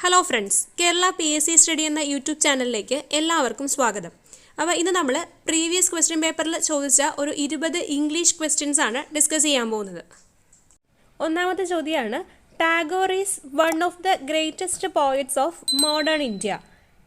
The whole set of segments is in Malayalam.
Hello friends, Kerala PSC study എന്ന യൂട്യൂബ് ചാനലിലേക്ക് എല്ലാവർക്കും സ്വാഗതം. അപ്പോൾ ഇന്ന് നമ്മൾ പ്രീവിയസ് ക്വസ്റ്റ്യൻ പേപ്പറിൽ ചോദിച്ച ഒരു 20 ഇംഗ്ലീഷ് ക്വസ്റ്റ്യൻസ് ആണ് ഡിസ്കസ് ചെയ്യാൻ പോകുന്നത്. ഒന്നാമത്തെ ചോദ്യമാണ്, Tagore is one of the greatest poets of modern India,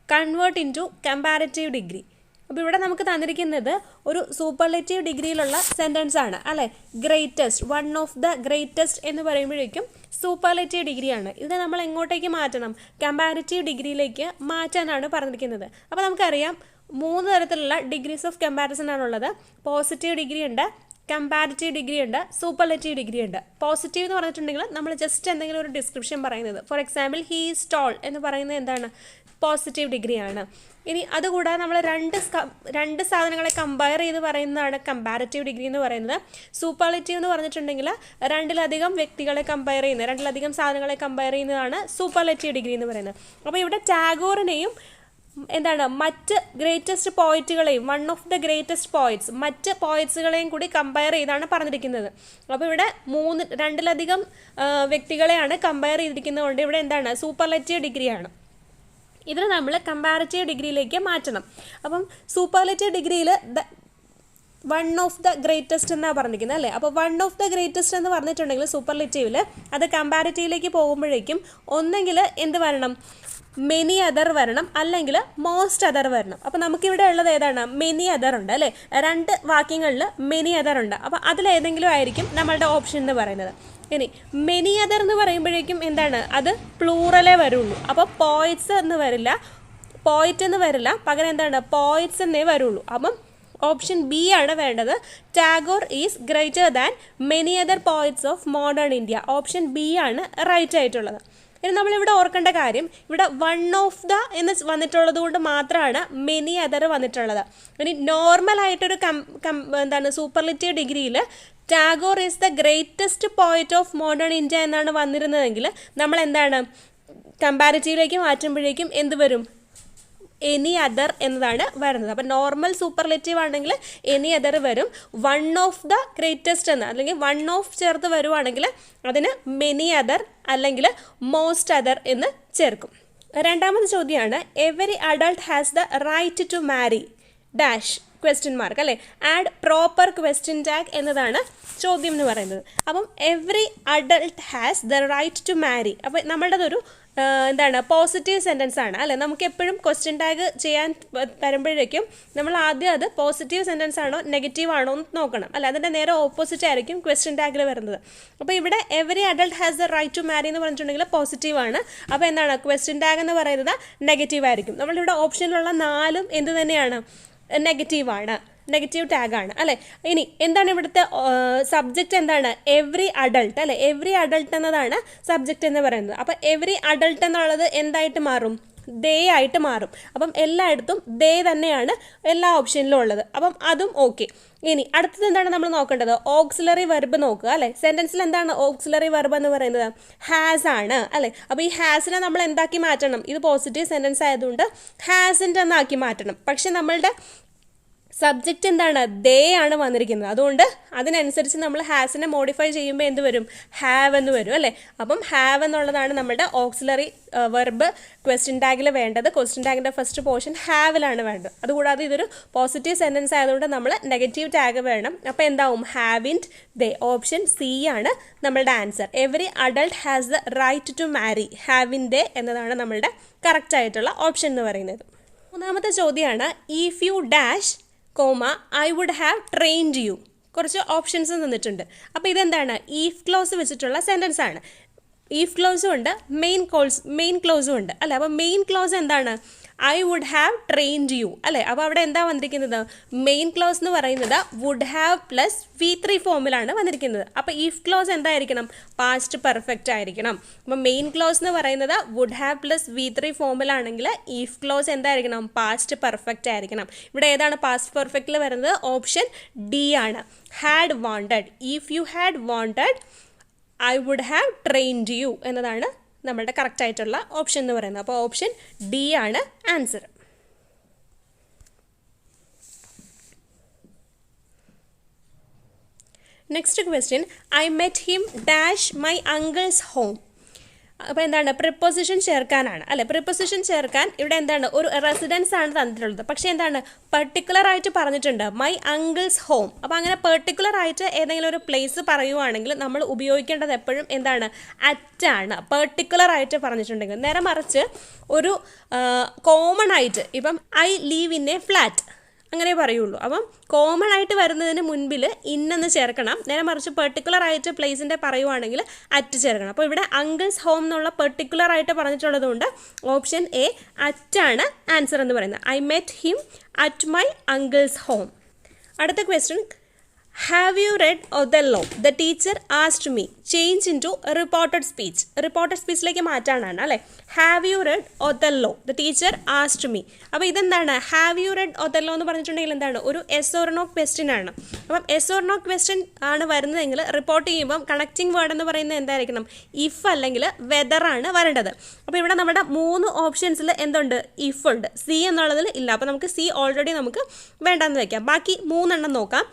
convert into comparative degree. അപ്പോൾ ഇവിടെ നമുക്ക് തന്നിരിക്കുന്നത് ഒരു സൂപ്പർലേറ്റീവ് ഡിഗ്രിയിലുള്ള സെൻറ്റൻസ് ആണ് അല്ലേ. Greatest, one of the greatest എന്ന് പറയുമ്പോഴേക്കും സൂപ്പർലേറ്റീവ് ഡിഗ്രിയാണ്. ഇത് നമ്മൾ എങ്ങോട്ടേക്ക് മാറ്റണം? കമ്പാരിറ്റീവ് ഡിഗ്രിയിലേക്ക് മാറ്റാനാണ് പറഞ്ഞിരിക്കുന്നത്. അപ്പോൾ നമുക്കറിയാം 3 തരത്തിലുള്ള ഡിഗ്രീസ് ഓഫ് കമ്പാരിസൺ ആണുള്ളത്. പോസിറ്റീവ് ഡിഗ്രി ഉണ്ട്, കമ്പാരിറ്റീവ് ഡിഗ്രി ഉണ്ട്, സൂപ്പർലേറ്റീവ് ഡിഗ്രി ഉണ്ട്. പോസിറ്റീവ് എന്ന് പറഞ്ഞിട്ടുണ്ടെങ്കിൽ നമ്മൾ ജസ്റ്റ് എന്തെങ്കിലും ഒരു ഡിസ്ക്രിപ്ഷൻ പറയുന്നത്. For example, he is tall എന്ന് പറയുന്നത് എന്താണ്? പോസിറ്റീവ് ഡിഗ്രിയാണ്. ഇനി അതുകൂടാതെ നമ്മൾ രണ്ട് സാധനങ്ങളെ കമ്പയർ ചെയ്ത് പറയുന്നതാണ് കമ്പാരറ്റീവ് ഡിഗ്രി എന്ന് പറയുന്നത്. സൂപ്പർലേറ്റീവ് എന്ന് പറഞ്ഞിട്ടുണ്ടെങ്കിൽ രണ്ടിലധികം വ്യക്തികളെ കമ്പയർ ചെയ്യുന്നത്, രണ്ടിലധികം സാധനങ്ങളെ കമ്പയർ ചെയ്യുന്നതാണ് സൂപ്പർലേറ്റീവ് ഡിഗ്രി എന്ന് പറയുന്നത്. അപ്പോൾ ഇവിടെ ടാഗോറിനെയും എന്താണ് മറ്റ് ഗ്രേറ്റസ്റ്റ് പോയിറ്റുകളെയും, one of the greatest poets, മറ്റ് പോയിറ്റ്സുകളെയും കൂടി കമ്പയർ ചെയ്താണ് പറഞ്ഞിരിക്കുന്നത്. അപ്പോൾ ഇവിടെ രണ്ടിലധികം വ്യക്തികളെയാണ് കമ്പയർ ചെയ്തിരിക്കുന്നതുകൊണ്ട് ഇവിടെ എന്താണ്? സൂപ്പർലേറ്റീവ് ഡിഗ്രിയാണ്. ഇതിന് നമ്മൾ കമ്പാരറ്റീവ് ഡിഗ്രിയിലേക്ക് മാറ്റണം. അപ്പം സൂപ്പർലേറ്റീവ് ഡിഗ്രിയിൽ വൺ ഓഫ് ദ ഗ്രേറ്റസ്റ്റ് എന്നാണ് പറഞ്ഞിരിക്കുന്നത് അല്ലേ. അപ്പോൾ വൺ ഓഫ് ദ ഗ്രേറ്റസ്റ്റ് എന്ന് പറഞ്ഞിട്ടുണ്ടെങ്കിൽ സൂപ്പർലേറ്റീവിൽ അത് കമ്പാരറ്റീവിലേക്ക് പോകുമ്പോഴേക്കും ഒന്നെങ്കിൽ എന്ത് വരണം? മെനി അതർ വരണം, അല്ലെങ്കിൽ മോസ്റ്റ് അതർ വരണം. അപ്പോൾ നമുക്കിവിടെ ഉള്ളത് ഏതാണ്? മെനി അതർ ഉണ്ട് അല്ലേ. 2 വാക്യങ്ങളിൽ മെനി അതർ ഉണ്ട്. അപ്പോൾ അതിലേതെങ്കിലും ആയിരിക്കും നമ്മളുടെ ഓപ്ഷൻ എന്ന് പറയുന്നത്. ഇനി മെനി അതർ എന്ന് പറയുമ്പോഴേക്കും എന്താണ്? അത് പ്ലൂറലേ വരുള്ളൂ. അപ്പോൾ പോയിറ്റ്സ് എന്ന് വരില്ല, പോയിറ്റ് എന്ന് വരില്ല, പകരം എന്താണ്? പോയിറ്റ്സ് എന്നേ വരുള്ളൂ. അപ്പം ഓപ്ഷൻ ബി ആണ് വേണ്ടത്. Tagore is greater than many other poets of modern India. Option B ആണ് റൈറ്റ് ആയിട്ടുള്ളത്. ഇനി നമ്മളിവിടെ ഓർക്കേണ്ട കാര്യം, ഇവിടെ വൺ ഓഫ് ദ എന്ന് വന്നിട്ടുള്ളത് കൊണ്ട് മാത്രമാണ് മെനി അതർ വന്നിട്ടുള്ളത്. ഇനി നോർമലായിട്ടൊരു എന്താണ് സൂപ്പർലേറ്റീവ് ഡിഗ്രിയിൽ Tagore is the greatest poet of modern India എന്നാണ് വന്നിരുന്നതെങ്കിൽ നമ്മൾ എന്താണ് കമ്പാരിറ്റീവിലേക്ക് മാറ്റുമ്പോഴേക്കും എന്ത് വരും? എനി അതർ എന്നതാണ് വരുന്നത്. അപ്പം നോർമൽ സൂപ്പർലേറ്റീവ് ആണെങ്കിൽ എനി അതർ വരും. വൺ ഓഫ് ദ ഗ്രേറ്റസ്റ്റ് എന്ന് അല്ലെങ്കിൽ വൺ ഓഫ് ചേർത്ത് വരുവാണെങ്കിൽ അതിന് മെനി അതർ അല്ലെങ്കിൽ മോസ്റ്റ് അതർ എന്ന് ചേർക്കും. രണ്ടാമത്തെ ചോദ്യമാണ്, every adult has the right to marry dash question mark അല്ലേ. ആഡ് പ്രോപ്പർ ക്വസ്റ്റ്യൻ ടാഗ് എന്നതാണ് ചോദ്യം എന്ന് പറയുന്നത്. അപ്പം every adult has the right to marry. അപ്പം നമ്മളുടേതൊരു എന്താണ് പോസിറ്റീവ് സെൻറ്റൻസ് ആണ് അല്ലേ. നമുക്ക് എപ്പോഴും ക്വസ്റ്റ്യൻ ടാഗ് ചെയ്യാൻ തരുമ്പോഴേക്കും നമ്മൾ ആദ്യം അത് പോസിറ്റീവ് സെൻറ്റൻസ് ആണോ നെഗറ്റീവ് ആണോ എന്ന് നോക്കണം അല്ലേ. അതിൻ്റെ നേരെ ഓപ്പോസിറ്റ് ആയിരിക്കും ക്വസ്റ്റ്യൻ ടാഗിൽ വരുന്നത്. അപ്പോൾ ഇവിടെ every adult has the right to marry എന്ന് പറഞ്ഞിട്ടുണ്ടെങ്കിൽ പോസിറ്റീവ് ആണ്. അപ്പോൾ എന്താണ് ക്വസ്റ്റ്യൻ ടാഗ് എന്ന് പറയുന്നത് നെഗറ്റീവ് ആയിരിക്കും. നമ്മളിവിടെ ഓപ്ഷനിലുള്ള 4 എന്ത് തന്നെയാണ്? നെഗറ്റീവാണ്, നെഗറ്റീവ് ടാഗാണ് അല്ലേ. ഇനി എന്താണ് ഇവിടുത്തെ സബ്ജക്റ്റ്? എന്താണ്? എവറി അഡൾട്ട് അല്ലേ. എവറി അഡൾട്ട് എന്നതാണ് സബ്ജക്റ്റ് എന്ന് പറയുന്നത്. അപ്പം എവറി അഡൾട്ട് എന്നുള്ളത് എന്തായിട്ട് മാറും? ദേ ആയിട്ട് മാറും. അപ്പം എല്ലായിടത്തും ദേ തന്നെയാണ് എല്ലാ ഓപ്ഷനിലും ഉള്ളത്. അപ്പം അതും ഓക്കെ. ഇനി അടുത്തത് എന്താണ് നമ്മൾ നോക്കേണ്ടത്? ഓക്സിലറി വെർബ് നോക്കുക അല്ലേ. സെൻറ്റൻസിൽ എന്താണ് ഓക്സിലറി വെർബ് എന്ന് പറയുന്നത്? ഹാസ് ആണ് അല്ലേ. അപ്പോൾ ഈ ഹാസിനെ നമ്മൾ എന്താക്കി മാറ്റണം? ഇത് പോസിറ്റീവ് സെൻറ്റൻസ് ആയതുകൊണ്ട് ഹാസിൻ്റെ എന്നാക്കി മാറ്റണം. പക്ഷെ നമ്മളുടെ സബ്ജക്റ്റ് എന്താണ്? ദേ ആണ് വന്നിരിക്കുന്നത്. അതുകൊണ്ട് അതിനനുസരിച്ച് നമ്മൾ ഹാസിനെ മോഡിഫൈ ചെയ്യുമ്പോൾ എന്ത് വരും? ഹാവ് എന്ന് വരും അല്ലേ. അപ്പം ഹാവ് എന്നുള്ളതാണ് നമ്മുടെ ഓക്സിലറി വെർബ് ക്വസ്റ്റ്യൻ ടാഗിൽ വേണ്ടത്. ക്വസ്റ്റ്യൻ ടാഗിൻ്റെ ഫസ്റ്റ് പോർഷൻ ഹാവിലാണ് വേണ്ടത്. അതുകൂടാതെ ഇതൊരു പോസിറ്റീവ് സെൻറ്റൻസ് ആയതുകൊണ്ട് നമ്മൾ നെഗറ്റീവ് ടാഗ് വേണം. അപ്പോൾ എന്താവും? ഹാവിൻറ്റ് ദേ. ഓപ്ഷൻ സി ആണ് നമ്മളുടെ answer. Every adult has the right to marry. Having they എന്നതാണ് നമ്മളുടെ കറക്റ്റ് ആയിട്ടുള്ള ഓപ്ഷൻ എന്ന് പറയുന്നത്. മൂന്നാമത്തെ ചോദ്യമാണ്, if you dash I would have trained you. കുറച്ച് ഓപ്ഷൻസ് തന്നിട്ടുണ്ട്. അപ്പോൾ ഇതെന്താണ്? ഈഫ് ക്ലോസ് വെച്ചിട്ടുള്ള സെൻറ്റൻസ് ആണ്. ഈഫ് ക്ലോസും ഉണ്ട്, മെയിൻ ക്ലോസും ഉണ്ട് അല്ലേ. അപ്പോൾ മെയിൻ ക്ലോസ് എന്താണ്? I would have trained you അല്ലേ. അപ്പോൾ അവിടെ എന്താ വന്നിരിക്കുന്നത്? മെയിൻ ക്ലോസ് എന്ന് പറയുന്നത് വുഡ് ഹാവ് പ്ലസ് V3 ഫോമിലാണ് വന്നിരിക്കുന്നത്. അപ്പോൾ ഈഫ് ക്ലോസ് എന്തായിരിക്കണം? പാസ്റ്റ് പെർഫെക്റ്റ് ആയിരിക്കണം. അപ്പോൾ മെയിൻ ക്ലോസ് എന്ന് പറയുന്നത് വുഡ് ഹാവ് പ്ലസ് V3 ഫോമിലാണെങ്കിൽ ഈഫ് ക്ലോസ് എന്തായിരിക്കണം? പാസ്റ്റ് പെർഫെക്റ്റ് ആയിരിക്കണം. ഇവിടെ ഏതാണ് പാസ്റ്റ് പെർഫെക്റ്റിൽ വരുന്നത്? ഓപ്ഷൻ ഡി ആണ്. Had wanted. If you had wanted I would have trained you എന്നതാണ് നമ്മളുടെ കറക്റ്റ് ആയിട്ടുള്ള ഓപ്ഷൻ എന്ന് പറയുന്നത്. അപ്പോൾ ഓപ്ഷൻ ഡി ആണ് answer. Next question, I met him dash my uncle's home. അപ്പോൾ എന്താണ് പ്രിപ്പോസിഷൻ ചേർക്കാനാണ് അല്ലേ. പ്രിപ്പോസിഷൻ ചേർക്കാൻ ഇവിടെ എന്താണ് ഒരു റെസിഡൻസ് ആണ് തന്നിട്ടുള്ളത്. പക്ഷേ എന്താണ് പെർട്ടിക്കുലർ ആയിട്ട് പറഞ്ഞിട്ടുണ്ട് മൈ അങ്കിൾസ് ഹോം. അപ്പോൾ അങ്ങനെ പെർട്ടിക്കുലർ ആയിട്ട് ഏതെങ്കിലും ഒരു പ്ലേസ് പറയുവാണെങ്കിൽ നമ്മൾ ഉപയോഗിക്കേണ്ടത് എപ്പോഴും എന്താണ് അറ്റാണ്. പെർട്ടിക്കുലർ ആയിട്ട് പറഞ്ഞിട്ടുണ്ടെങ്കിൽ നേരെ മറിച്ച് ഒരു കോമൺ ആയിട്ട് ഇപ്പം I leave in A flat അങ്ങനെ പറയുള്ളൂ. അപ്പം കോമൺ ആയിട്ട് വരുന്നതിന് മുൻപിൽ ഇന്നെന്ന് ചേർക്കണം. നേരെ മറിച്ച് പെർട്ടിക്കുലർ ആയിട്ട് പ്ലേസിൻ്റെ പറയുവാണെങ്കിൽ അറ്റ് ചേർക്കണം. അപ്പോൾ ഇവിടെ അങ്കിൾസ് ഹോം എന്നുള്ള പെർട്ടിക്കുലർ ആയിട്ട് പറഞ്ഞിട്ടുള്ളത് കൊണ്ട് ഓപ്ഷൻ എ അറ്റാണ് ആൻസർ എന്ന് പറയുന്നത്. I met him at my uncle's home. അടുത്ത question, have you read Othello? The teacher asked me. Change in to reported speech. Reported സ്പീച്ചിലേക്ക് മാറ്റാനാണ് അല്ലേ. Have you read Othello? The teacher asked me. അപ്പോൾ ഇതെന്താണ് ഹാവ് യു റെഡ് ഒതെല്ലോ എന്ന് പറഞ്ഞിട്ടുണ്ടെങ്കിൽ എന്താണ് ഒരു എസ് ഓർ നോ ക്വസ്റ്റ്യൻ ആണ്. അപ്പം എസ് ഓർ നോ ക്വസ്റ്റ്യൻ ആണ് വരുന്നതെങ്കിൽ റിപ്പോർട്ട് ചെയ്യുമ്പം കണക്റ്റിംഗ് വേർഡ് എന്ന് പറയുന്നത് എന്തായിരിക്കണം ഇഫ് അല്ലെങ്കിൽ വെദർ ആണ് വരേണ്ടത്. അപ്പോൾ ഇവിടെ നമ്മുടെ 3 ഓപ്ഷൻസിൽ എന്തുണ്ട് ഇഫ് ഉണ്ട്, സി എന്നുള്ളതിൽ ഇല്ല. അപ്പോൾ നമുക്ക് സി ഓൾറെഡി നമുക്ക് വേണ്ടെന്ന് വയ്ക്കാം. ബാക്കി 3 എണ്ണം നോക്കാം.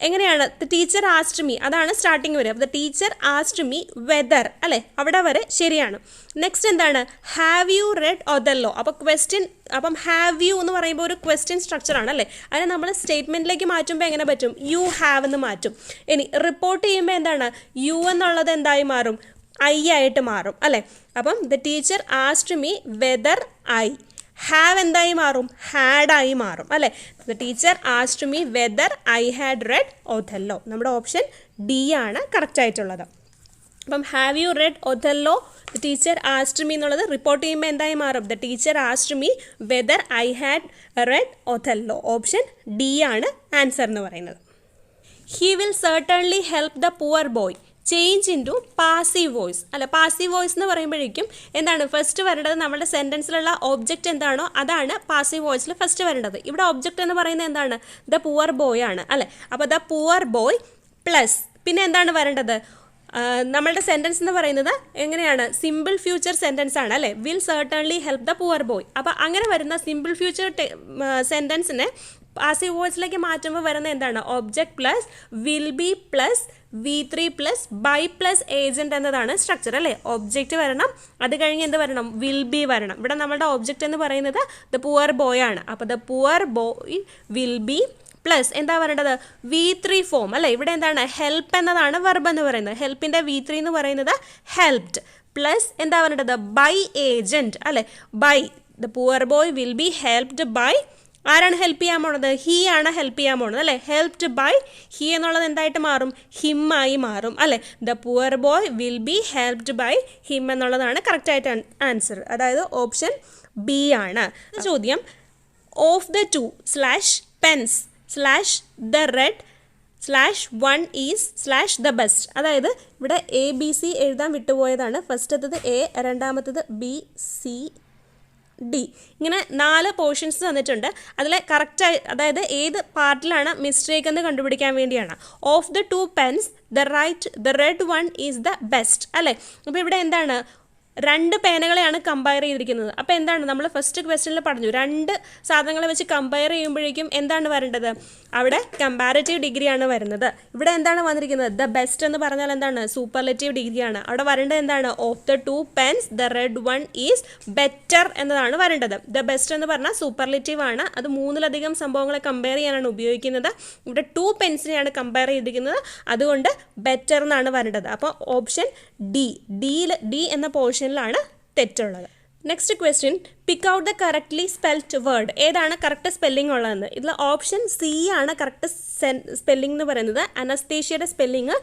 എങ്ങനെയാണ് ദ ടീച്ചർ ആസ്ക്ഡ് മീ അതാണ് സ്റ്റാർട്ടിങ് വരെ. The teacher asked me whether അല്ലേ, അവിടെ വരെ ശരിയാണ്. നെക്സ്റ്റ് എന്താണ് ഹാവ് യു റെഡ് ഒതെല്ലോ. അപ്പോൾ ക്വസ്റ്റ്യൻ അപ്പം ഹാവ് യു എന്ന് പറയുമ്പോൾ ഒരു ക്വസ്റ്റ്യൻ സ്ട്രക്ചറാണ് അല്ലേ. അതിനെ നമ്മൾ സ്റ്റേറ്റ്മെൻറ്റിലേക്ക് മാറ്റുമ്പോൾ എങ്ങനെ പറ്റും യു ഹാവ് എന്ന് മാറ്റും. ഇനി റിപ്പോർട്ട് ചെയ്യുമ്പോൾ എന്താണ് യു എന്നുള്ളത് എന്തായി മാറും ഐ ആയിട്ട് മാറും അല്ലേ. അപ്പം the teacher asked me whether I. Have എന്തായി മാറും ഹാഡായി മാറും അല്ലേ. The teacher asked me whether I had read Othello. നമ്മുടെ ഓപ്ഷൻ ഡി ആണ് കറക്റ്റ് ആയിട്ടുള്ളത്. അപ്പം have you read Othello the teacher asked me എന്നുള്ളത് റിപ്പോർട്ട് ചെയ്യുമ്പോൾ എന്തായി മാറും the teacher asked me whether I had read Othello. Option D ആണ് ആൻസർ എന്ന് പറയുന്നത്. He will certainly help the poor boy. Change in to passive voice അല്ല. പാസീവ് വോയിസ് എന്ന് പറയുമ്പോഴേക്കും എന്താണ് ഫസ്റ്റ് വരേണ്ടത് നമ്മുടെ സെൻറ്റൻസിലുള്ള ഒബ്ജക്റ്റ് എന്താണോ അതാണ് പാസീവ് വോയിസിൽ ഫസ്റ്റ് വരേണ്ടത്. ഇവിടെ ഒബ്ജക്റ്റ് എന്ന് പറയുന്നത് എന്താണ് ദ പുവർ ബോയ് ആണ് അല്ലേ. അപ്പോൾ ദ പുവർ ബോയ് പ്ലസ് പിന്നെ എന്താണ് വരേണ്ടത് നമ്മളുടെ സെൻറ്റൻസ് എന്ന് പറയുന്നത് എങ്ങനെയാണ് സിമ്പിൾ ഫ്യൂച്ചർ സെൻറ്റൻസ് ആണ് അല്ലേ. Will certainly help the poor boy. അപ്പോൾ അങ്ങനെ വരുന്ന സിമ്പിൾ ഫ്യൂച്ചർ സെൻറ്റൻസിനെ പാസീവ് വോയിസിലേക്ക് മാറ്റുമ്പോൾ വരുന്ന എന്താണ് object plus will be plus V3 plus by plus agent എന്നതാണ് സ്ട്രക്ചർ അല്ലേ. ഒബ്ജക്റ്റ് വരണം, അത് കഴിഞ്ഞ് എന്ത് വരണം വിൽ ബി വരണം. ഇവിടെ നമ്മുടെ ഒബ്ജക്റ്റ് എന്ന് പറയുന്നത് ദ പുവർ ബോയ് ആണ്. അപ്പോൾ the poor boy will be plus എന്താ വരേണ്ടത് V3 ഫോം അല്ലേ. ഇവിടെ എന്താണ് ഹെൽപ്പ് എന്നതാണ് വെർബ് എന്ന് പറയുന്നത്. ഹെൽപ്പിൻ്റെ V3 എന്ന് പറയുന്നത് ഹെൽപ്ഡ് പ്ലസ് എന്താ വരേണ്ടത് ബൈ ഏജൻറ്റ് അല്ലേ. By the poor boy will be helped by ആരാണ് ഹെൽപ്പ് ചെയ്യാൻ പോണത് ഹീ ആണ് ഹെൽപ്പ് ചെയ്യാൻ പോണത് അല്ലേ. ഹെൽപ്ഡ് ബൈ ഹീ എന്നുള്ളത് എന്തായിട്ട് മാറും ഹിം ആയി മാറും അല്ലേ. The poor boy will be helped by him എന്നുള്ളതാണ് കറക്റ്റായിട്ട് ആൻസർ. അതായത് ഓപ്ഷൻ ബി ആണ്. ചോദ്യം of the 2 /pens /the red /1 is /the best. അതായത് ഇവിടെ ABC എഴുതാൻ വിട്ടുപോയതാണ്. ഫസ്റ്റത്തത് എ, രണ്ടാമത്തത് B, C, D. ഇങ്ങനെ 4 പോർഷൻസ് തന്നിട്ടുണ്ട്. അതിൽ കറക്റ്റായി അതായത് ഏത് പാർട്ടിലാണ് മിസ്റ്റേക്ക് എന്ന് കണ്ടുപിടിക്കാൻ വേണ്ടിയാണ്. Of the 2 pens the red one is the best അല്ലേ. അപ്പോൾ ഇവിടെ എന്താണ് 2 പേനകളെയാണ് കമ്പയർ ചെയ്തിരിക്കുന്നത്. അപ്പോൾ എന്താണ് നമ്മൾ ഫസ്റ്റ് ക്വസ്റ്റ്യനിൽ പറഞ്ഞു 2 സാധനങ്ങളെ വെച്ച് കമ്പയർ ചെയ്യുമ്പോഴേക്കും എന്താണ് വരേണ്ടത് അവിടെ കമ്പാരിറ്റീവ് ഡിഗ്രിയാണ് വരുന്നത്. ഇവിടെ എന്താണ് വന്നിരിക്കുന്നത് ദ ബെസ്റ്റ് എന്ന് പറഞ്ഞാൽ എന്താണ് സൂപ്പർലേറ്റീവ് ഡിഗ്രിയാണ്. അവിടെ വരേണ്ടത് എന്താണ് of the 2 pens the red one is better എന്നതാണ് വരേണ്ടത്. ദ ബെസ്റ്റ് എന്ന് പറഞ്ഞാൽ സൂപ്പർലേറ്റീവ് ആണ്. അത് 3ലധികം സംഭവങ്ങളെ കമ്പയർ ചെയ്യാനാണ് ഉപയോഗിക്കുന്നത്. ഇവിടെ 2 പെൻസിനെയാണ് കമ്പയർ ചെയ്തിരിക്കുന്നത്, അതുകൊണ്ട് ബെറ്റർ എന്നാണ് വരേണ്ടത്. അപ്പോൾ ഓപ്ഷൻ ഡി എന്ന പോർഷനിലാണ് തെറ്റുള്ളത്. Next question pick out the correctly spelt word. ഏതാണ് കറക്റ്റ് സ്പെല്ലിംഗ് ഉള്ളതെന്ന്. ഇതിൽ ഓപ്ഷൻ സി ആണ് കറക്റ്റ് സ്പെല്ലിംഗ് എന്ന് പറയുന്നത്. അനസ്തേഷ്യയുടെ spelling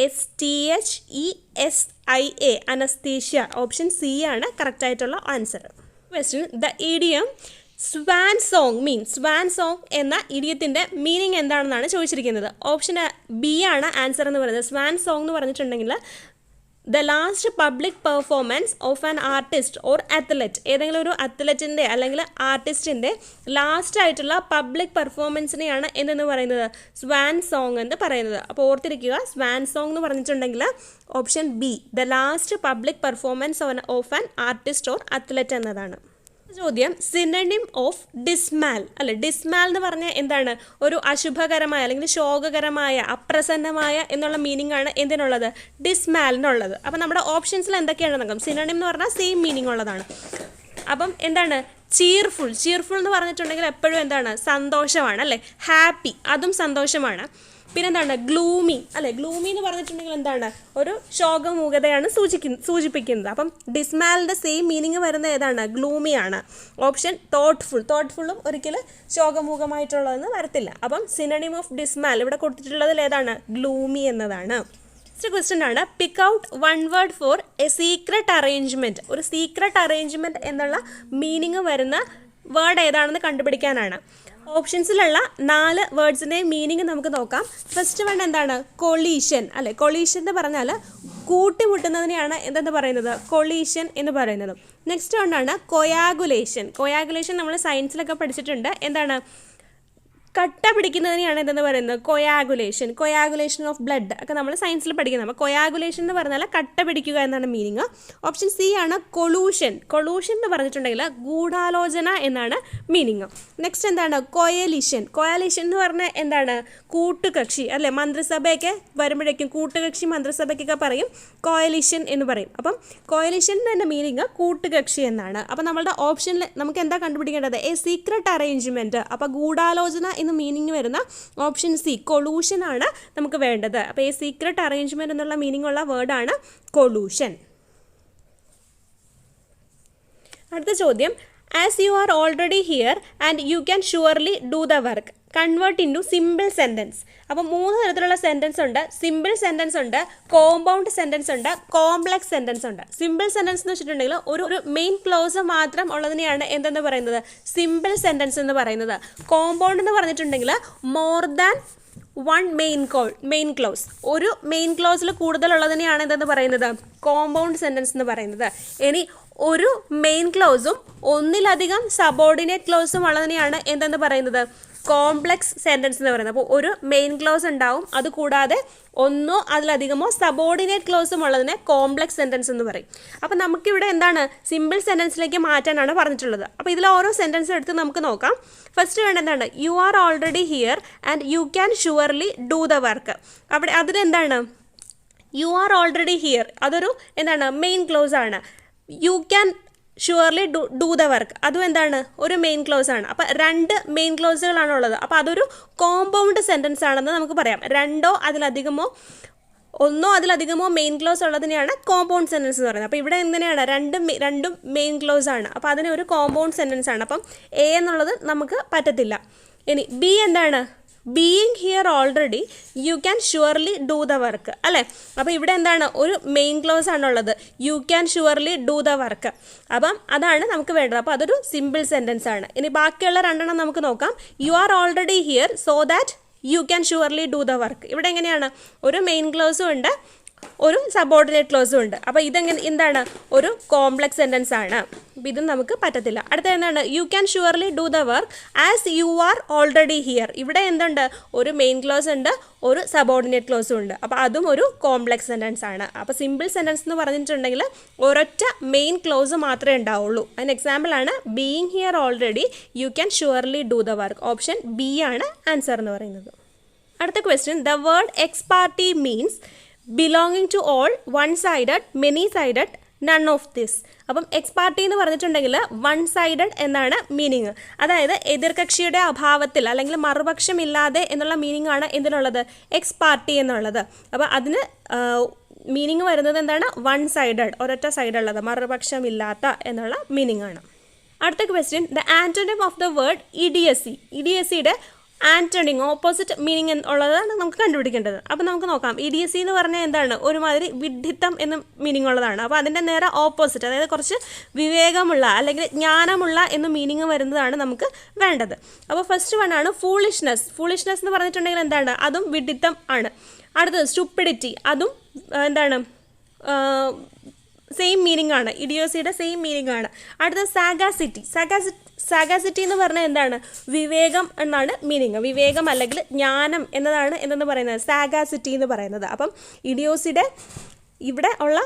ANSTHESIA anaesthesia. Option C ആണ് കറക്റ്റ് ആയിട്ടുള്ള answer. Question the idiom swan song swan song എന്ന ഇഡിയത്തിൻ്റെ മീനിങ് എന്താണെന്നാണ് ചോദിച്ചിരിക്കുന്നത്. ഓപ്ഷൻ ബി ആണ് ആൻസർ എന്ന് പറയുന്നത്. സ്വാൻ സോങ് എന്ന് പറഞ്ഞിട്ടുണ്ടെങ്കിൽ the last public performance of an artist or athlete. ഏതെങ്കിലും ഒരു അത്ലറ്റിൻ്റെ അല്ലെങ്കിൽ ആർട്ടിസ്റ്റിൻ്റെ ലാസ്റ്റ് ആയിട്ടുള്ള പബ്ലിക് പെർഫോമൻസിനെയാണ് എന്തെന്ന് പറയുന്നത് സ്വാൻ സോങ് എന്ന് പറയുന്നത്. അപ്പോൾ ഓർത്തിരിക്കുക സ്വാൻ സോങ് എന്ന് പറഞ്ഞിട്ടുണ്ടെങ്കിൽ option B the last public performance of an artist or athlete എന്നതാണ്. ചോദ്യം സിനണിം ഓഫ് ഡിസ്മാൽ അല്ലെ. ഡിസ്മാൽ എന്ന് പറഞ്ഞാൽ എന്താണ്? ഒരു അശുഭകരമായ അല്ലെങ്കിൽ ശോകകരമായ, അപ്രസന്നമായ എന്നുള്ള മീനിങ് ആണ് എന്തിനുള്ളത്? ഡിസ്മാലിനുള്ളത്. അപ്പം നമ്മുടെ ഓപ്ഷൻസിൽ എന്തൊക്കെയാണ് നോക്കാം. സിനണിം എന്ന് പറഞ്ഞാൽ സെയിം മീനിങ് ഉള്ളതാണ്. അപ്പം എന്താണ്? ചീർഫുൾ. ചീർഫുൾ എന്ന് പറഞ്ഞിട്ടുണ്ടെങ്കിൽ എപ്പോഴും എന്താണ്? സന്തോഷമാണ് അല്ലേ. ഹാപ്പി, അതും സന്തോഷമാണ്. പിന്നെന്താണ്? ഗ്ലൂമി അല്ലെ. ഗ്ലൂമി എന്ന് പറഞ്ഞിട്ടുണ്ടെങ്കിൽ എന്താണ്? ഒരു ശോകമൂകതയാണ് സൂചിപ്പിക്കുന്നത്. അപ്പം ഡിസ്മാലിൻ്റെ സെയിം മീനിങ് വരുന്ന ഏതാണ്? ഗ്ലൂമിയാണ്. Option thoughtful. തോട്ട്ഫുള്ളും ഒരിക്കലും ശോകമൂകമായിട്ടുള്ളതെന്ന് വരത്തില്ല. അപ്പം സിനണിം ഓഫ് ഡിസ്മാൽ ഇവിടെ കൊടുത്തിട്ടുള്ളതിൽ ഏതാണ്? ഗ്ലൂമി എന്നതാണ്. നെക്സ്റ്റ് ക്വസ്റ്റ്യൻ ആണ്, pick out one word for A secret arrangement. ഒരു സീക്രട്ട് അറേഞ്ച്മെൻറ്റ് എന്നുള്ള മീനിങ് വരുന്ന വേർഡ് ഏതാണെന്ന് കണ്ടുപിടിക്കാനാണ്. ഓപ്ഷൻസിലുള്ള 4 വേർഡ്സിൻ്റെയും മീനിങ് നമുക്ക് നോക്കാം. ഫസ്റ്റ് വൺ എന്താണ്? കൊളീഷൻ അല്ലെ. കൊളീഷൻ എന്ന് പറഞ്ഞാൽ കൂട്ടിമുട്ടുന്നതിനെയാണ് എന്തെന്ന് പറയുന്നത്? കൊളീഷൻ എന്ന് പറയുന്നത്. Next വണ്ണാണ് coagulation. കൊയാഗുലേഷൻ നമ്മൾ സയൻസിലൊക്കെ പഠിച്ചിട്ടുണ്ട്. എന്താണ്? കട്ട പിടിക്കുന്നതിനെയാണ് എന്തെന്ന് പറയുന്നത്? കൊയാഗുലേഷൻ. കൊയാഗുലേഷൻ ഓഫ് ബ്ലഡ് ഒക്കെ നമ്മൾ സയൻസിൽ പഠിക്കുന്നത്. അപ്പോൾ കൊയാഗുലേഷൻ എന്ന് പറഞ്ഞാൽ കട്ട പിടിക്കുക എന്നാണ് മീനിങ്. ഓപ്ഷൻ സി ആണ് കൊളൂഷൻ. കൊളൂഷൻ എന്ന് പറഞ്ഞിട്ടുണ്ടെങ്കിൽ ഗൂഢാലോചന എന്നാണ് മീനിങ്. നെക്സ്റ്റ് എന്താണ്? കൊയലിഷൻ. കൊയലിഷൻ എന്ന് പറഞ്ഞാൽ എന്താണ്? കൂട്ടുകക്ഷി അല്ലെ. മന്ത്രിസഭയൊക്കെ വരുമ്പോഴേക്കും കൂട്ടുകക്ഷി മന്ത്രിസഭയ്ക്കൊക്കെ പറയും കൊയലിഷൻ എന്ന് പറയും. അപ്പം കൊയലിഷൻ എന്ന മീനിങ് കൂട്ടുകക്ഷി എന്നാണ്. അപ്പം നമ്മളുടെ ഓപ്ഷനിൽ നമുക്ക് എന്താ കണ്ടുപിടിക്കേണ്ടത്? A secret arrangement. അപ്പോൾ ഗൂഢാലോചന എന്ന് മീനിങ് വരുന്ന ഓപ്ഷൻ സി കൊളൂഷൻ ആണ് നമുക്ക് വേണ്ടത്. അപ്പോൾ ഈ സീക്രട്ട് അറേഞ്ച്മെന്റ് എന്നുള്ള മീനിങ് ഉള്ള വേർഡാണ് കൊളൂഷൻ. അടുത്ത ചോദ്യം, as you are already here and you can surely do the work, convert into simple sentence. അപ്പോൾ 3 തരത്തിലുള്ള സെൻറ്റൻസ് ഉണ്ട്. സിമ്പിൾ സെൻറ്റൻസ് ഉണ്ട്, കോമ്പൗണ്ട് സെൻറ്റൻസ് ഉണ്ട്, കോംപ്ലക്സ് സെൻറ്റൻസ് ഉണ്ട്. സിമ്പിൾ സെൻറ്റൻസ് എന്ന് വെച്ചിട്ടുണ്ടെങ്കിൽ ഒരു മെയിൻ ക്ലോസ് മാത്രം ഉള്ളതിനെയാണ് എന്തെന്ന് പറയുന്നത്? സിമ്പിൾ സെൻറ്റൻസ് എന്ന് പറയുന്നത്. കോമ്പൗണ്ട് എന്ന് പറഞ്ഞിട്ടുണ്ടെങ്കിൽ more than one main clause, ഒരു മെയിൻ ക്ലോസിൽ കൂടുതലുള്ളതിനെയാണ് എന്തെന്ന് പറയുന്നത്? കോമ്പൗണ്ട് സെൻറ്റൻസ് എന്ന് പറയുന്നത്. ഇനി ഒരു മെയിൻ ക്ലോസും ഒന്നിലധികം സബോർഡിനേറ്റ് ക്ലോസും ഉള്ളതിനെയാണ് എന്തെന്ന് പറയുന്നത്? കോംപ്ലക്സ് സെൻറ്റൻസ് എന്ന് പറയുന്നത്. അപ്പോൾ ഒരു മെയിൻ ക്ലോസ് ഉണ്ടാവും, അതുകൂടാതെ ഒന്നോ അതിലധികമോ സബോർഡിനേറ്റ് ക്ലോസും ഉള്ളതിനെ കോംപ്ലക്സ് സെൻറ്റൻസ് എന്ന് പറയും. അപ്പോൾ നമുക്കിവിടെ എന്താണ്? സിമ്പിൾ സെൻറ്റൻസിലേക്ക് മാറ്റാനാണ് പറഞ്ഞിട്ടുള്ളത്. അപ്പോൾ ഇതിൽ ഓരോ സെൻറ്റൻസ് എടുത്ത് നമുക്ക് നോക്കാം. ഫസ്റ്റ് വേണ്ട എന്താണ്? U are already here and you can surely do the work. അവിടെ അതിനെന്താണ്? യു ആർ ഓൾറെഡി ഹിയർ അതൊരു എന്താണ്? മെയിൻ ക്ലോസ് ആണ്. U can surely do the work അതും എന്താണ്? ഒരു മെയിൻ ക്ലോസ് ആണ്. അപ്പോൾ 2 മെയിൻ ക്ലോസുകളാണ് ഉള്ളത്. അപ്പോൾ അതൊരു കോമ്പൗണ്ട് സെൻറ്റൻസ് ആണെന്ന് നമുക്ക് പറയാം. ഒന്നോ അതിലധികമോ മെയിൻ ക്ലോസ് ഉള്ളതിനെയാണ് കോമ്പൗണ്ട് സെൻറ്റൻസ് എന്ന് പറയുന്നത്. അപ്പോൾ ഇവിടെ എങ്ങനെയാണ്? രണ്ടും മെയിൻ ക്ലോസ് ആണ്. അപ്പോൾ അതിന് ഒരു കോമ്പൗണ്ട് സെൻറ്റൻസ് ആണ്. അപ്പം എ എന്നുള്ളത് നമുക്ക് പറ്റത്തില്ല. ഇനി ബി എന്താണ്? Being here already you can surely do the work അല്ലേ. അപ്പോൾ ഇവിടെ എന്താണ്? ഒരു മെയിൻ ക്ലോസ് ആണുള്ളത്, U can surely do the work. അപ്പം അതാണ് നമുക്ക് വേണ്ടത്. അപ്പോൾ അതൊരു സിമ്പിൾ സെൻറ്റൻസ് ആണ്. ഇനി ബാക്കിയുള്ള 2 നമുക്ക് നോക്കാം. U are already here so that you can surely do the work. ഇവിടെ എങ്ങനെയാണ്? ഒരു മെയിൻ ക്ലോസും ഉണ്ട്, ഒരു സബോർഡിനേറ്റ് ക്ലോസും ഉണ്ട്. അപ്പോൾ എന്താണ്? ഒരു കോംപ്ലക്സ് സെൻറ്റൻസ് ആണ്. അപ്പോൾ ഇതും നമുക്ക് പറ്റത്തില്ല. അടുത്ത എന്താണ്? U can surely do the work as you are already here. ഇവിടെ എന്തുണ്ട്? ഒരു മെയിൻ ക്ലോസ് ഉണ്ട്, ഒരു സബോർഡിനേറ്റ് ക്ലോസും ഉണ്ട്. അപ്പോൾ അതും ഒരു കോംപ്ലക്സ് സെൻറ്റൻസ് ആണ്. അപ്പോൾ സിമ്പിൾ സെൻറ്റൻസ് എന്ന് പറഞ്ഞിട്ടുണ്ടെങ്കിൽ ഒരൊറ്റ മെയിൻ ക്ലോസ് മാത്രമേ ഉണ്ടാവുള്ളൂ. അതിന് എക്സാമ്പിളാണ് being here already you can surely do the work. Option B ആണ് ആൻസർ എന്ന് പറയുന്നത്. അടുത്ത question, the word ex parte means belonging to all, one sided, many sided, none of this. അപ്പം എക്സ് പാർട്ടി എന്ന് പറഞ്ഞിട്ടുണ്ടെങ്കിൽ വൺ സൈഡഡ് എന്നാണ് മീനിങ്. അതായത് എതിർകക്ഷിയുടെ അഭാവത്തിൽ അല്ലെങ്കിൽ മറുപക്ഷമില്ലാതെ എന്നുള്ള മീനിങ് ആണ് എന്തിനുള്ളത്? എക്സ് പാർട്ടി എന്നുള്ളത്. അപ്പോൾ അതിന് മീനിങ് വരുന്നത് എന്താണ്? വൺ സൈഡഡ്, ഒരൊറ്റ സൈഡുള്ളത്, മറുപക്ഷമില്ലാത്ത എന്നുള്ള മീനിങ് ആണ്. അടുത്ത question, the antonym of the word idiocy. ഇഡിയസിയുടെ ആന്റോണിം ഓപ്പോസിറ്റ് മീനിങ് ഉള്ളതാണ് നമുക്ക് കണ്ടുപിടിക്കേണ്ടത്. അപ്പോൾ നമുക്ക് നോക്കാം. ഇഡിയസി എന്ന് പറഞ്ഞാൽ എന്താണ്? ഒരുമാതിരി വിഡ്ഢിത്തം എന്ന മീനിങ് ഉള്ളതാണ്. അപ്പോൾ അതിൻ്റെ നേരെ ഓപ്പോസിറ്റ്, അതായത് കുറച്ച് വിവേകമുള്ള അല്ലെങ്കിൽ ജ്ഞാനമുള്ള എന്ന മീനിങ് വരുന്നതാണ് നമുക്ക് വേണ്ടത്. അപ്പോൾ ഫസ്റ്റ് വൺ ആണ് ഫൂളിഷ്നെസ്. ഫൂളിഷ്നെസ് എന്ന് പറഞ്ഞിട്ടുണ്ടെങ്കിൽ എന്താണ്? അതും വിഡ്ഢിത്തം ആണ്. അടുത്തത് സ്റ്റുപ്പിഡിറ്റി, അതും എന്താണ്? സെയിം മീനിങ് ആണ്. ഇഡിയോസിയുടെ സെയിം മീനിങ് ആണ്. അടുത്തത് സാഗാസിറ്റി. സാഗാസിറ്റി എന്ന് പറഞ്ഞാൽ എന്താണ്? വിവേകം എന്നാണ് മീനിങ്. വിവേകം അല്ലെങ്കിൽ ജ്ഞാനം എന്നതാണ് എന്തെന്ന് പറയുന്നത്? സാഗാസിറ്റി എന്ന് പറയുന്നത്. അപ്പം ഇഡിയോസിയുടെ ഇവിടെ ഉള്ള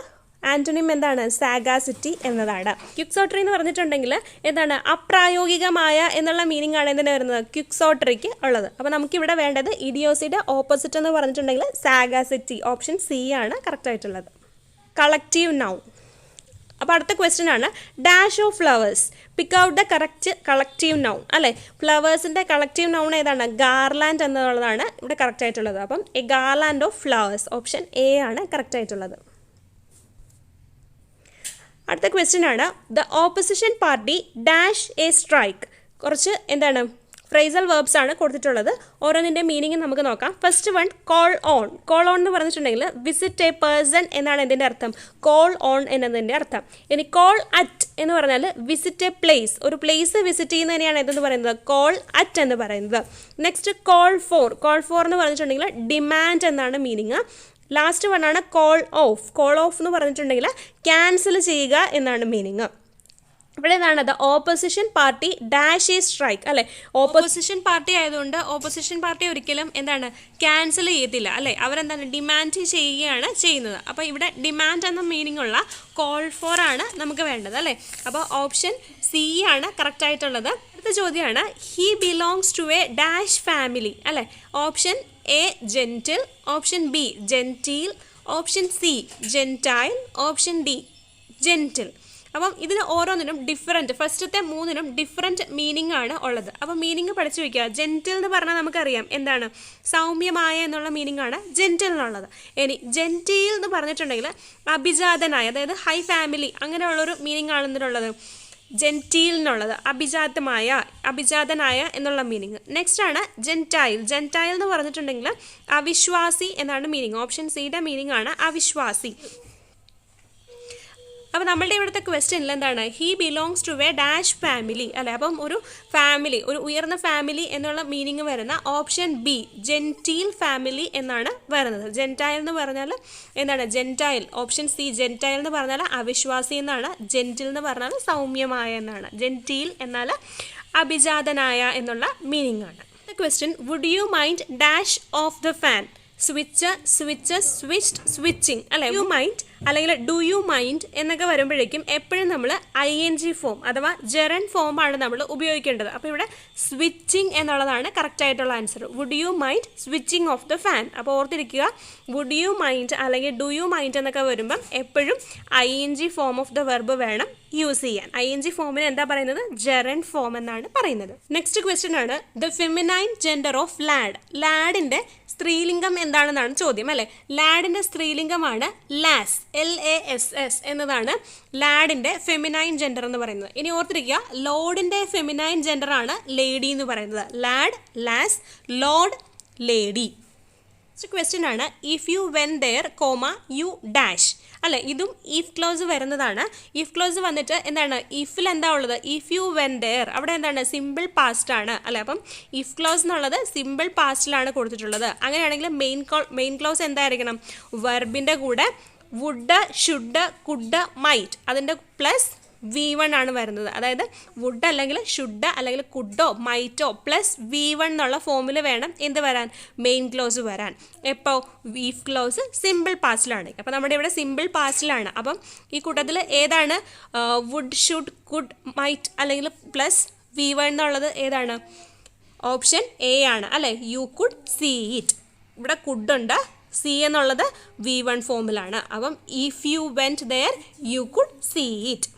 ആന്റോണിം എന്താണ്? സാഗാസിറ്റി എന്നതാണ്. ക്വിക്സോട്ടറി എന്ന് പറഞ്ഞിട്ടുണ്ടെങ്കിൽ എന്താണ്? അപ്രായോഗികമായ എന്നുള്ള മീനിങ് ആണ് എന്തിനു വരുന്നത്? ക്വിക്സോട്ടറിക്ക് ഉള്ളത്. അപ്പോൾ നമുക്കിവിടെ വേണ്ടത് ഇഡിയോസിയുടെ ഓപ്പോസിറ്റ് എന്ന് പറഞ്ഞിട്ടുണ്ടെങ്കിൽ സാഗാസിറ്റി. ഓപ്ഷൻ സി ആണ് കറക്റ്റ് ആയിട്ടുള്ളത്. Collective noun. അപ്പോൾ അടുത്ത ക്വസ്റ്റ്യൻ ആണ് dash of flowers pick out the correct collective noun. അല്ലേ, ഫ്ലവേഴ്സിൻ്റെ കളക്റ്റീവ് നൗൺ ഏതാണ്? ഗാർലാൻഡ് എന്നുള്ളതാണ് ഇവിടെ കറക്റ്റ് ആയിട്ടുള്ളത്. അപ്പം A garland of flowers. Option A ആണ് കറക്റ്റ് ആയിട്ടുള്ളത്. അടുത്ത ക്വസ്റ്റ്യൻ ആണ് the opposition party dash a strike. കുറച്ച് എന്താണ് ഫ്രേസൽ വേർബ്സ് ആണ് കൊടുത്തിട്ടുള്ളത്. ഓരോന്നിൻ്റെ മീനിങ് നമുക്ക് നോക്കാം. First one call on. Call on എന്ന് പറഞ്ഞിട്ടുണ്ടെങ്കിൽ വിസിറ്റ് എ പേഴ്സൺ എന്നാണ് ഇതിൻ്റെ അർത്ഥം. കോൾ ഓൺ എന്നതിൻ്റെ അർത്ഥം. ഇനി കോൾ അറ്റ് എന്ന് പറഞ്ഞാൽ വിസിറ്റ് എ പ്ലേസ്. ഒരു പ്ലേസ് വിസിറ്റ് ചെയ്യുന്നതിനെയാണ് എന്തെന്ന് പറയുന്നത്? കോൾ അറ്റ് എന്ന് പറയുന്നത്. Next call for. Call for എന്ന് പറഞ്ഞിട്ടുണ്ടെങ്കിൽ ഡിമാൻഡ് എന്നാണ് മീനിങ്. ലാസ്റ്റ് വൺ ആണ് കോൾ ഓഫ്. കോൾ ഓഫ് എന്ന് പറഞ്ഞിട്ടുണ്ടെങ്കിൽ ക്യാൻസൽ ചെയ്യുക എന്നാണ് മീനിങ്. ഇവിടെ എന്താണ്? The opposition party dash a strike. അല്ലെ, ഓപ്പോസിഷൻ പാർട്ടി ആയതുകൊണ്ട് ഓപ്പോസിഷൻ പാർട്ടി ഒരിക്കലും എന്താണ് ക്യാൻസൽ ചെയ്യത്തില്ല. അല്ലെ, അവരെന്താണ് ഡിമാൻഡ് ചെയ്യുകയാണ് ചെയ്യുന്നത്. അപ്പോൾ ഇവിടെ ഡിമാൻഡ് എന്ന മീനിങ് ഉള്ള കോൾ ഫോർ ആണ് നമുക്ക് വേണ്ടത്. അല്ലേ, അപ്പോൾ ഓപ്ഷൻ സി ആണ് കറക്റ്റ് ആയിട്ടുള്ളത്. അടുത്ത ചോദ്യമാണ് he belongs to a dash family. അല്ലെ, option A gentle, option B genteel, option C gentile, option D gentle. അപ്പം ഇതിന് ഓരോന്നിനും ഡിഫറൻറ്റ്, ഫസ്റ്റത്തെ മൂന്നിനും ഡിഫറൻറ്റ് മീനിങ് ആണ് ഉള്ളത്. അപ്പം മീനിങ് പഠിച്ചു വയ്ക്കുക. ജെന്റിൽ എന്ന് പറഞ്ഞാൽ നമുക്കറിയാം എന്താണ്, സൗമ്യമായ എന്നുള്ള മീനിങ് ആണ് ജെന്റിൽ എന്നുള്ളത്. ഇനി ജെന്റീൽ എന്ന് പറഞ്ഞിട്ടുണ്ടെങ്കിൽ അഭിജാതനായ, അതായത് ഹൈ ഫാമിലി അങ്ങനെയുള്ളൊരു മീനിങ് ആണ് ഇതിനുള്ളത്. ജെന്റീൽ എന്നുള്ളത് അഭിജാതനായ എന്നുള്ള മീനിങ്. നെക്സ്റ്റ് ആണ് ജെന്റൈൽ. ജെന്റൈൽ എന്ന് പറഞ്ഞിട്ടുണ്ടെങ്കിൽ അവിശ്വാസി എന്നാണ് മീനിങ്. ഓപ്ഷൻ സിയുടെ മീനിങ് ആണ് അവിശ്വാസി. അപ്പോൾ നമ്മളുടെ ഇവിടുത്തെ ക്വസ്റ്റ്യനിൽ എന്താണ്, he belongs to a dash family. അല്ലെ, അപ്പം ഒരു ഫാമിലി, ഒരു ഉയർന്ന ഫാമിലി എന്നുള്ള മീനിങ് വരുന്ന ഓപ്ഷൻ ബി ജെന്റീൽ ഫാമിലി എന്നാണ് വരുന്നത്. ജെന്റൈൽ എന്ന് പറഞ്ഞാൽ എന്താണ്, ജെന്റൈൽ. ഓപ്ഷൻ സി ജെന്റൈൽ എന്ന് പറഞ്ഞാൽ അവിശ്വാസി എന്നാണ്. ജെന്റിൽ എന്ന് പറഞ്ഞാൽ സൗമ്യമായ എന്നാണ്. ജെന്റീൽ എന്നാൽ അഭിജാതനായ എന്നുള്ള മീനിങ് ആണ്. Question would you mind dash of the fan. Switch, switch, switched, switching. അല്ലെ, യു മൈൻഡ് അല്ലെങ്കിൽ ഡു യു മൈൻഡ് എന്നൊക്കെ വരുമ്പോഴേക്കും എപ്പോഴും നമ്മൾ ING ഫോം അഥവാ ജെറൻഡ് ഫോമാണ് നമ്മൾ ഉപയോഗിക്കേണ്ടത്. അപ്പോൾ ഇവിടെ സ്വിച്ചിങ് എന്നുള്ളതാണ് കറക്റ്റ് ആയിട്ടുള്ള answer. Would you mind switching off the fan. അപ്പോൾ ഓർത്തിരിക്കുക, വുഡ് യു മൈൻഡ് അല്ലെങ്കിൽ ഡു യു മൈൻഡ് എന്നൊക്കെ വരുമ്പം എപ്പോഴും ING form of the verb വേണം യൂസ് ചെയ്യാൻ. ING ഫോമിന് എന്താ പറയുന്നത്, ജെറൻഡ് ഫോം എന്നാണ് പറയുന്നത്. നെക്സ്റ്റ് ക്വസ്റ്റ്യൻ ആണ് the feminine gender of lad. ലാഡിൻ്റെ സ്ത്രീലിംഗം എന്താണെന്നാണ് ചോദ്യം. അല്ലെ, ലാഡിൻ്റെ സ്ത്രീലിംഗമാണ് ലാസ്, LASS എന്നതാണ് ലാഡിൻ്റെ ഫെമിനൈൻ ജെൻഡർ എന്ന് പറയുന്നത്. ഇനി ഓർത്തിരിക്കുക, ലോഡിൻ്റെ ഫെമിനൈൻ ജെൻഡർ ആണ് ലേഡി എന്ന് പറയുന്നത്. Lad, lass, lord, lady. Next question ആണ് if you when there comma you dash. അല്ലെ, ഇതും ഇഫ് ക്ലോസ് വരുന്നതാണ്. ഇഫ് ക്ലോസ് വന്നിട്ട് എന്താണ്, ഇഫിൽ എന്താ ഉള്ളത്, ഇഫ് യു വെൻ ദെയർ, അവിടെ എന്താണ് സിമ്പിൾ പാസ്റ്റ് ആണ്. അല്ലെ, അപ്പം ഇഫ് ക്ലോസ് എന്നുള്ളത് സിമ്പിൾ പാസ്റ്റിലാണ് കൊടുത്തിട്ടുള്ളത്. അങ്ങനെയാണെങ്കിൽ മെയിൻ ക്ലോസ് എന്തായിരിക്കണം, വെർബിൻ്റെ കൂടെ വുഡ്, ഷുഡ്, കുഡ്, മൈറ്റ് അതിൻ്റെ പ്ലസ് V1 ആണ് വരുന്നത്. അതായത് വുഡ് അല്ലെങ്കിൽ ഷുഡ് അല്ലെങ്കിൽ കുഡോ മൈറ്റോ പ്ലസ് V1 എന്നുള്ള ഫോമിൽ വേണം എന്ത് വരാൻ, മെയിൻ ക്ലോസ് വരാൻ. എപ്പോൾ, ഇഫ് ക്ലോസ് സിമ്പിൾ പാസ്റ്റിലാണ്. അപ്പോൾ നമ്മുടെ ഇവിടെ സിമ്പിൾ പാസ്റ്റിലാണ്. അപ്പം ഈ കൂട്ടത്തിൽ ഏതാണ് വുഡ്, ഷുഡ്, കുഡ്, മൈറ്റ് അല്ലെങ്കിൽ പ്ലസ് V1 എന്നുള്ളത് ഏതാണ്, ഓപ്ഷൻ എ ആണ്. അല്ലേ, യു കുഡ് സീ ഇറ്റ്. ഇവിടെ കുഡ് ഉണ്ട്, സി എന്നുള്ളത് V1 ഫോമിലാണ്. അപ്പം if you went there you could see it.